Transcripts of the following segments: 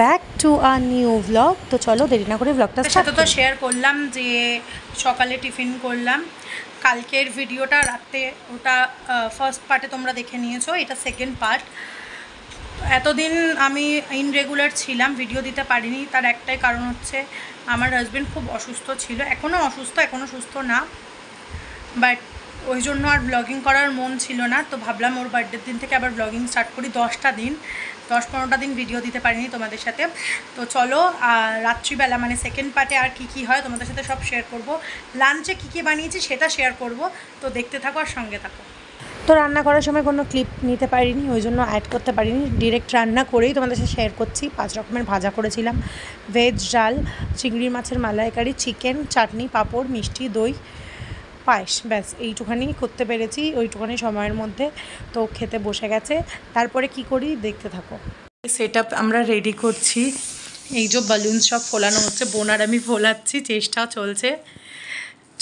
Back to a new blog. তো চলো দেরি না করে ব্লগটা সাথে তো শেয়ার করলাম যে সকালে টিফিন করলাম। কালকের ভিডিওটা রাতে ওটা ফার্স্ট পার্টে তোমরা দেখে নিয়েছো, এটা সেকেন্ড পার্ট। এতদিন আমি ইনরেগুলার ছিলাম, ভিডিও দিতে পারিনি। তার একটাই কারণ হচ্ছে আমার হাজব্যান্ড খুব অসুস্থ ছিল, এখনও অসুস্থ, এখনও সুস্থ না, বাট ওই জন্য আর ব্লগিং করার মন ছিল না। তো ভাবলাম ওর বার্থডের দিন থেকে আবার ব্লগিং স্টার্ট করি। 10-15টা দিন ভিডিও দিতে পারিনি তোমাদের সাথে। তো চলো রাত্রিবেলা মানে সেকেন্ড পার্টে আর কি হয় তোমাদের সাথে সব শেয়ার করব। লাঞ্চে কী বানিয়েছি সেটা শেয়ার করব, তো দেখতে থাকো আর সঙ্গে থাকো। তো রান্না করার সময় কোনো ক্লিপ নিতে পারিনি, ওই জন্য অ্যাড করতে পারিনি। ডিরেক্ট রান্না করেই তোমাদের সাথে শেয়ার করছি। 5 রকমের ভাজা করেছিলাম, ভেজ ডাল, চিংড়ি মাছের মালাইকারি, চিকেন, চাটনি, পাঁপড়, মিষ্টি, দই, পায়েস। ব্যাস এইটুখানি করতে পেরেছি ওইটুখানি সময়ের মধ্যে। তো খেতে বসে গেছে, তারপরে কি করি দেখতে থাকো। সেট আপ আমরা রেডি করছি। এই যে বালুন সব ফোলানো হচ্ছে, বোন আর আমি ফোলাচ্ছি, চেষ্টা চলছে।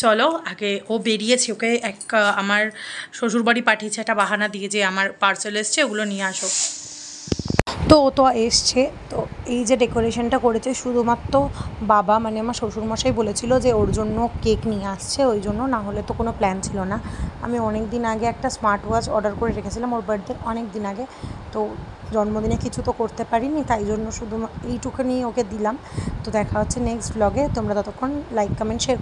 চলো আগে ও বেরিয়েছে, ওকে আমার শ্বশুরবাড়ি পাঠিয়েছে একটা বাহানা দিয়ে যে আমার পার্সেল এসছে, ওগুলো নিয়ে আসো। তো ও তো এসছে। তো এই যে ডেকোরেশনটা করেছে শুধুমাত্র বাবা, মানে আমার শ্বশুরমশাই বলেছিল যে ওর জন্য কেক নিয়ে আসছে, ওই জন্য, না হলে তো কোনো প্ল্যান ছিল না। আমি অনেক দিন আগে একটা স্মার্ট ওয়াচ অর্ডার করে রেখেছিলাম ওর বার্থডে অনেক দিন আগে। তো জন্মদিনে কিছু তো করতে পারিনি, তাই জন্য শুধু এইটুখানি ওকে দিলাম। তো দেখা হচ্ছে নেক্সট ব্লগে। তোমরা ততক্ষণ লাইক কমেন্ট শেয়ার